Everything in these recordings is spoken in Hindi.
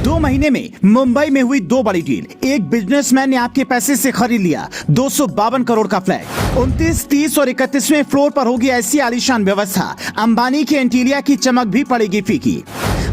2 महीने में मुंबई में हुई 2 बड़ी डील। एक बिजनेसमैन ने आपके पैसे से खरीद लिया 252 करोड़ का फ्लैट। 29, 30 और 31वें फ्लोर पर होगी ऐसी आलीशान व्यवस्था। अंबानी के एंटीलिया की चमक भी पड़ेगी फीकी।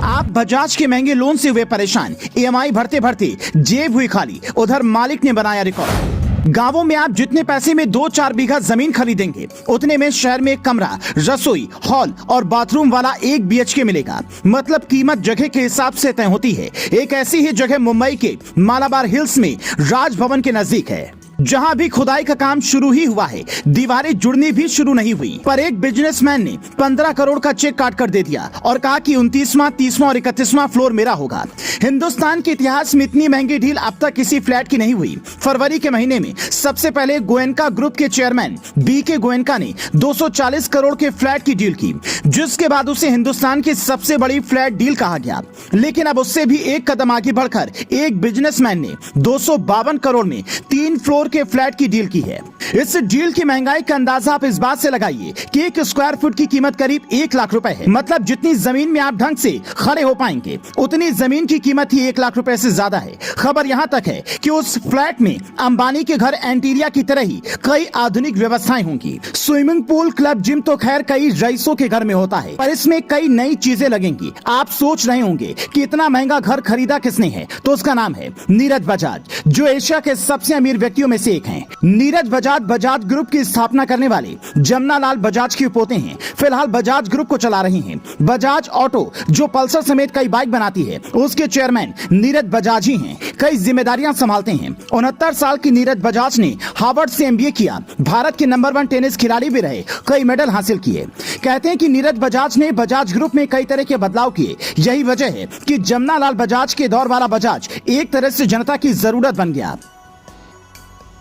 आप बजाज के महंगे लोन से हुए परेशान, ईएमआई भरते भरते जेब हुई खाली, उधर मालिक ने बनाया रिकॉर्ड। गांवों में आप जितने पैसे में 2-4 बीघा जमीन खरीदेंगे, उतने में शहर में एक कमरा, रसोई, हॉल और बाथरूम वाला 1 BHK मिलेगा। मतलब कीमत जगह के हिसाब से तय होती है। एक ऐसी ही जगह मुंबई के मालाबार हिल्स में राजभवन के नजदीक है, जहां भी खुदाई का काम शुरू ही हुआ है, दीवारें जुड़नी भी शुरू नहीं हुई, पर एक बिजनेसमैन ने 15 करोड़ का चेक काट कर दे दिया और कहा कि 29वां, 30वां और 31वां फ्लोर मेरा होगा। हिंदुस्तान के इतिहास में इतनी महंगी डील अब तक किसी फ्लैट की नहीं हुई। फरवरी के महीने में सबसे पहले गोयनका ग्रुप के चेयरमैन BK गोयनका ने 240 करोड़ के फ्लैट की डील की, जिसके बाद उसे हिंदुस्तान की सबसे बड़ी फ्लैट डील कहा गया। लेकिन अब उससे भी एक कदम आगे बढ़कर एक बिजनेसमैन ने 252 करोड़ में 3 फ्लोर के फ्लैट की डील की है। इस डील की महंगाई का अंदाजा आप इस बात से लगाइए कि 1 स्क्वायर फुट की कीमत करीब 1 लाख रुपए है। मतलब जितनी जमीन में आप ढंग से खड़े हो पाएंगे, उतनी जमीन की कीमत ही 1 लाख रुपए से ज्यादा है। खबर यहाँ तक है कि उस फ्लैट में अंबानी के घर एंटीरिया की तरह ही कई आधुनिक व्यवस्थाएं होंगी। स्विमिंग पूल, क्लब, जिम तो खैर कई रईसों के घर में होता है, पर इसमें कई नई चीजें लगेंगी। आप सोच रहे होंगे कि इतना महंगा घर खरीदा किसने है, तो उसका नाम है नीरज बजाज, जो एशिया के सबसे अमीर व्यक्तियों में से एक हैं। नीरज बजाज ग्रुप की स्थापना करने वाले जमुना लाल बजाज के पोते हैं। फिलहाल बजाज ग्रुप को चला रही हैं। बजाज ऑटो, जो पल्सर समेत कई बाइक बनाती है, उसके चेयरमैन नीरज बजाज ही हैं। कई जिम्मेदारियां संभालते हैं। 69 साल की नीरज बजाज ने हार्वर्ड से MBA किया, भारत के नंबर 1 टेनिस खिलाड़ी भी रहे, कई मेडल हासिल किए। कहते हैं कि नीरज बजाज ने बजाज ग्रुप में कई तरह के बदलाव किए। यही वजह है कि जमुना लाल बजाज के दौर वाला बजाज एक तरह से जनता की जरूरत बन गया।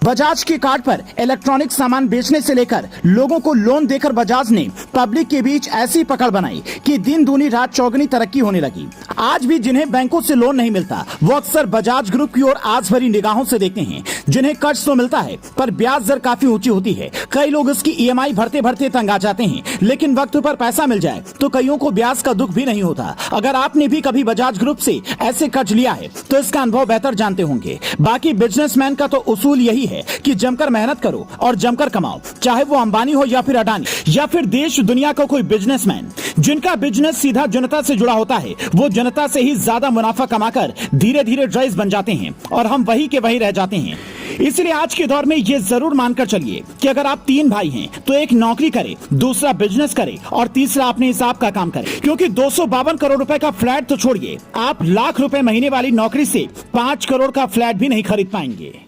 बजाज के कार्ड पर इलेक्ट्रॉनिक सामान बेचने से लेकर लोगों को लोन देकर बजाज ने पब्लिक के बीच ऐसी पकड़ बनाई कि दिन दूनी रात चौगनी तरक्की होने लगी। आज भी जिन्हें बैंकों से लोन नहीं मिलता, वो अक्सर बजाज ग्रुप की ओर आस भरी निगाहों से देखते हैं। जिन्हें कर्ज तो मिलता है, पर ब्याज दर काफी ऊंची होती है। कई लोग इसकी EMI भरते भरते तंग आ जाते हैं, लेकिन वक्त पर पैसा मिल जाए तो कईयों को ब्याज का दुख भी नहीं होता। अगर आपने भी कभी बजाज ग्रुप से ऐसे कर्ज लिया है, तो इसका अनुभव बेहतर जानते होंगे। बाकी बिजनेसमैन का तो उसूल यही है कि जमकर मेहनत करो और जमकर कमाओ, चाहे वो अंबानी हो या फिर अडानी या फिर देश दुनिया का कोई बिजनेसमैन। जिनका बिजनेस सीधा जनता से जुड़ा होता है, वो जनता से ही ज्यादा मुनाफा कमाकर धीरे धीरे रईस बन जाते हैं और हम वही के वही रह जाते हैं। इसलिए आज के दौर में ये जरूर मानकर चलिए कि अगर आप 3 भाई हैं, तो एक नौकरी करे, दूसरा बिजनेस करे और तीसरा अपने हिसाब का काम करे। क्योंकि 252 करोड़ रुपए का फ्लैट तो छोड़िए, आप लाख रुपए महीने वाली नौकरी से 5 करोड़ का फ्लैट भी नहीं खरीद पाएंगे।